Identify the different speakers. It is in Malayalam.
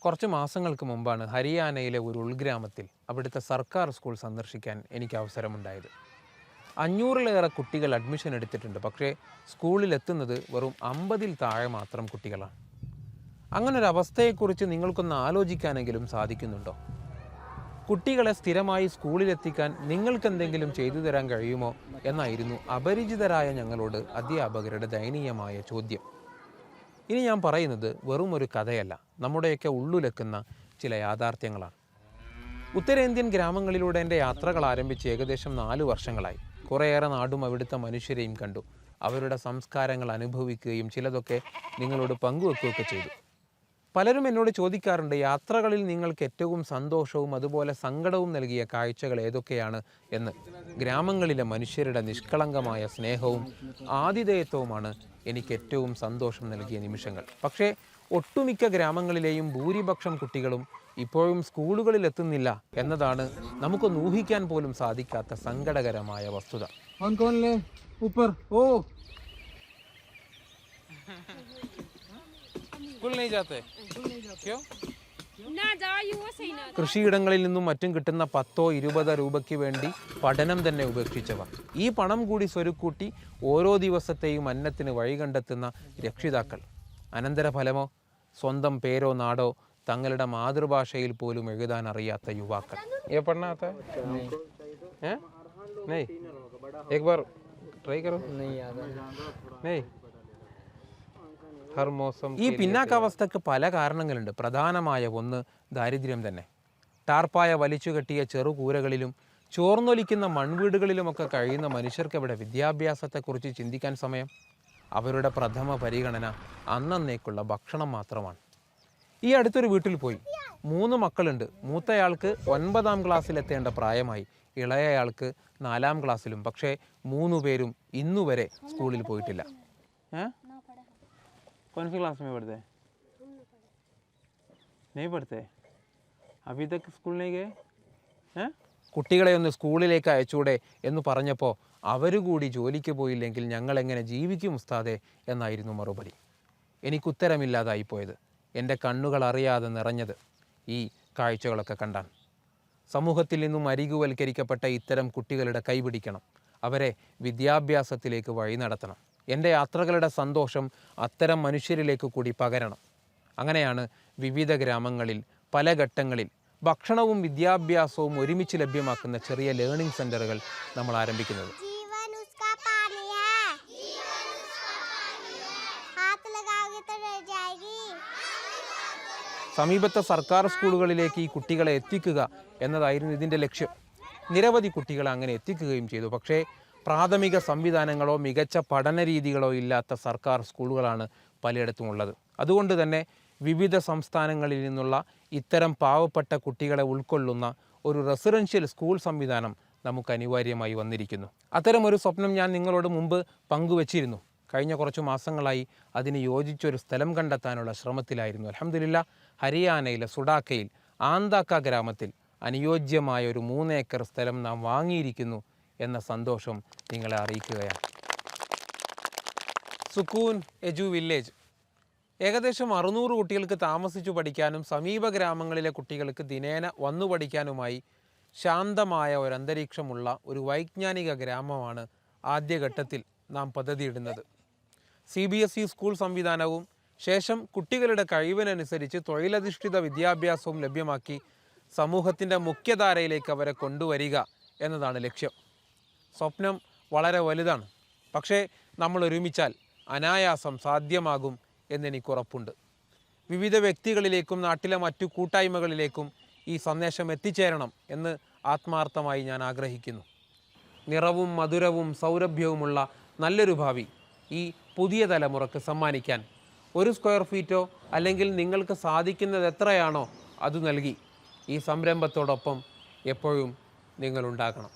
Speaker 1: കുറച്ച് മാസങ്ങൾക്ക് മുമ്പാണ് ഹരിയാനയിലെ ഒരു ഉൾഗ്രാമത്തിൽ അവിടുത്തെ സർക്കാർ സ്കൂൾ സന്ദർശിക്കാൻ എനിക്ക് അവസരമുണ്ടായത്. 500-ലേറെ കുട്ടികൾ അഡ്മിഷൻ എടുത്തിട്ടുണ്ട്. പക്ഷേ സ്കൂളിലെത്തുന്നത് വെറും 50-ൽ താഴെ മാത്രം കുട്ടികളാണ്. അങ്ങനൊരവസ്ഥയെക്കുറിച്ച് നിങ്ങൾക്കൊന്ന് ആലോചിക്കാനെങ്കിലും സാധിക്കുന്നുണ്ടോ? കുട്ടികളെ സ്ഥിരമായി സ്കൂളിലെത്തിക്കാൻ നിങ്ങൾക്കെന്തെങ്കിലും ചെയ്തു തരാൻ കഴിയുമോ എന്നായിരുന്നു അപരിചിതരായ ഞങ്ങളോട് അധ്യാപകരുടെ ദയനീയമായ ചോദ്യം. ഇനി ഞാൻ പറയുന്നത് വെറും ഒരു കഥയല്ല, നമ്മുടെയൊക്കെ ഉള്ളുലക്കുന്ന ചില യാഥാർത്ഥ്യങ്ങളാണ്. ഉത്തരേന്ത്യൻ ഗ്രാമങ്ങളിലൂടെ എൻ്റെ യാത്രകൾ ആരംഭിച്ച് ഏകദേശം 4 വർഷങ്ങളായി. കുറേയേറെ നാടും അവിടുത്തെ മനുഷ്യരെയും കണ്ടു. അവരുടെ സംസ്കാരങ്ങൾ അനുഭവിക്കുകയും ചിലതൊക്കെ നിങ്ങളോട് പങ്കുവെക്കുകയൊക്കെ ചെയ്തു. പലരും എന്നോട് ചോദിക്കാറുണ്ട്, യാത്രകളിൽ നിങ്ങൾക്ക് ഏറ്റവും സന്തോഷവും അതുപോലെ സങ്കടവും നൽകിയ കാഴ്ചകൾ ഏതൊക്കെയാണ് എന്ന്. ഗ്രാമങ്ങളിലെ മനുഷ്യരുടെ നിഷ്കളങ്കമായ സ്നേഹവും ആതിഥേയത്വവുമാണ് എനിക്ക് ഏറ്റവും സന്തോഷം നൽകിയ നിമിഷങ്ങൾ. പക്ഷേ ഒട്ടുമിക്ക ഗ്രാമങ്ങളിലെയും ഭൂരിപക്ഷം കുട്ടികളും ഇപ്പോഴും സ്കൂളുകളിൽ എത്തുന്നില്ല എന്നതാണ് നമുക്കൊന്ന് ഊഹിക്കാൻ പോലും സാധിക്കാത്ത സങ്കടകരമായ വസ്തുത. കൃഷിയിടങ്ങളിൽ നിന്നും മറ്റും കിട്ടുന്ന 10-20 രൂപയ്ക്ക് വേണ്ടി പഠനം തന്നെ ഉപേക്ഷിച്ചവർ, ഈ പണം കൂടി സ്വരുക്കൂട്ടി ഓരോ ദിവസത്തെയും അന്നത്തിന് വഴി കണ്ടെത്തുന്ന രക്ഷിതാക്കൾ, അനന്തരഫലമോ സ്വന്തം പേരോ നാടോ തങ്ങളുടെ മാതൃഭാഷയിൽ പോലും എഴുതാൻ അറിയാത്ത യുവാക്കൾ. ഈ പിന്നാക്കാവസ്ഥക്ക് പല കാരണങ്ങളുണ്ട്. പ്രധാനമായ ഒന്ന് ദാരിദ്ര്യം തന്നെ. ടാർപ്പായ വലിച്ചു കെട്ടിയ ചെറുകൂരകളിലും ചോർന്നൊലിക്കുന്ന മൺവീടുകളിലുമൊക്കെ കഴിയുന്ന മനുഷ്യർക്ക് ഇവിടെ വിദ്യാഭ്യാസത്തെക്കുറിച്ച് ചിന്തിക്കാൻ സമയം? അവരുടെ പ്രഥമ പരിഗണന അന്നേക്കുള്ള ഭക്ഷണം മാത്രമാണ്. ഈ അടുത്തൊരു വീട്ടിൽ പോയി. 3 മക്കളുണ്ട്. മൂത്തയാൾക്ക് 9ാം ക്ലാസ്സിലെത്തേണ്ട പ്രായമായി, ഇളയയാൾക്ക് 4ാം ക്ലാസ്സിലും. പക്ഷേ 3 പേരും ഇന്നുവരെ സ്കൂളിൽ പോയിട്ടില്ല. कौन सी क्लास में पढ़ते हैं? नहीं पढ़ते? अभी तक स्कूल नहीं गए? കുട്ടികളെ ഒന്ന് സ്കൂളിലേക്ക് അയച്ചൂടെ എന്ന് പറഞ്ഞപ്പോൾ അവർ കൂടി ജോലിക്ക് പോയില്ലെങ്കിൽ ഞങ്ങൾ എങ്ങനെ ജീവിക്കും ഉസ്താദേ എന്നായിരുന്നു മറുപടി. എനിക്കുത്തരമില്ലാതായിപ്പോയത്. എൻ്റെ കണ്ണുകൾ അറിയാതെ നിറഞ്ഞത് ഈ കാഴ്ചകളൊക്കെ കണ്ടാണ്. സമൂഹത്തിൽ നിന്നും അരികുവൽക്കരിക്കപ്പെട്ട ഇത്തരം കുട്ടികളുടെ കൈപിടിക്കണം, അവരെ വിദ്യാഭ്യാസത്തിലേക്ക് വഴി നടത്തണം. എൻ്റെ യാത്രകളുടെ സന്തോഷം അത്തരം മനുഷ്യരിലേക്ക് കൂടി പകരണം. അങ്ങനെയാണ് വിവിധ ഗ്രാമങ്ങളിൽ പല ഘട്ടങ്ങളിൽ ഭക്ഷണവും വിദ്യാഭ്യാസവും ഒരുമിച്ച് ലഭ്യമാക്കുന്ന ചെറിയ ലേണിംഗ് സെൻ്ററുകൾ നമ്മൾ ആരംഭിക്കുന്നത്. സമീപത്തെ സർക്കാർ സ്കൂളുകളിലേക്ക് ഈ കുട്ടികളെ എത്തിക്കുക എന്നതായിരുന്നു ഇതിൻ്റെ ലക്ഷ്യം. നിരവധി കുട്ടികളെ അങ്ങനെ എത്തിക്കുകയും ചെയ്തു. പക്ഷേ പ്രാഥമിക സംവിധാനങ്ങളോ മികച്ച പഠന രീതികളോ ഇല്ലാത്ത സർക്കാർ സ്കൂളുകളാണ് പലയിടത്തും ഉള്ളത്. അതുകൊണ്ട് തന്നെ വിവിധ സംസ്ഥാനങ്ങളിൽ നിന്നുള്ള ഇത്തരം പാവപ്പെട്ട കുട്ടികളെ ഉൾക്കൊള്ളുന്ന ഒരു റെസിഡൻഷ്യൽ സ്കൂൾ സംവിധാനം നമുക്ക് അനിവാര്യമായി വന്നിരിക്കുന്നു. അത്തരമൊരു സ്വപ്നം ഞാൻ നിങ്ങളോട് മുമ്പ് പങ്കുവച്ചിരുന്നു. കഴിഞ്ഞ കുറച്ച് മാസങ്ങളായി അതിന് യോജിച്ചൊരു സ്ഥലം കണ്ടെത്താനുള്ള ശ്രമത്തിലായിരുന്നു. അൽഹംദുലില്ലാ, ഹരിയാനയിലെ സുഡാക്കയിൽ ആന്താക്ക ഗ്രാമത്തിൽ അനുയോജ്യമായ ഒരു 3 ഏക്കർ സ്ഥലം നാം വാങ്ങിയിരിക്കുന്നു എന്ന സന്തോഷം നിങ്ങളെ അറിയിക്കുകയാണ്. സുക്കൂൻ എജു വില്ലേജ് ഏകദേശം 600 കുട്ടികൾക്ക് താമസിച്ചു പഠിക്കാനും സമീപ ഗ്രാമങ്ങളിലെ കുട്ടികൾക്ക് ദിനേന വന്നു പഠിക്കാനുമായി ശാന്തമായ ഒരു അന്തരീക്ഷമുള്ള ഒരു വൈജ്ഞാനിക ഗ്രാമമാണ് ആദ്യഘട്ടത്തിൽ നാം പദ്ധതിയിടുന്നത്. CBSE സ്കൂൾ സംവിധാനവും ശേഷം കുട്ടികളുടെ കഴിവിനനുസരിച്ച് തൊഴിലധിഷ്ഠിത വിദ്യാഭ്യാസവും ലഭ്യമാക്കി സമൂഹത്തിൻ്റെ മുഖ്യധാരയിലേക്ക് അവരെ കൊണ്ടുവരിക എന്നതാണ് ലക്ഷ്യം. സ്വപ്നം വളരെ വലുതാണ്. പക്ഷേ നമ്മൾ ഒരുമിച്ചാൽ അനായാസം സാധ്യമാകും എന്നെനിക്കുറപ്പുണ്ട്. വിവിധ വ്യക്തികളിലേക്കും നാട്ടിലെ മറ്റു കൂട്ടായ്മകളിലേക്കും ഈ സന്ദേശം എത്തിച്ചേരണം എന്ന് ആത്മാർത്ഥമായി ഞാൻ ആഗ്രഹിക്കുന്നു. നിറവും മധുരവും സൗരഭ്യവുമുള്ള നല്ലൊരു ഭാവി ഈ പുതിയ തലമുറക്ക് സമ്മാനിക്കാൻ 1 സ്ക്വയർ ഫീറ്റോ അല്ലെങ്കിൽ നിങ്ങൾക്ക് സാധിക്കുന്നത് എത്രയാണോ അത് നൽകി ഈ സംരംഭത്തോടൊപ്പം എപ്പോഴും നിങ്ങളുണ്ടാകണം.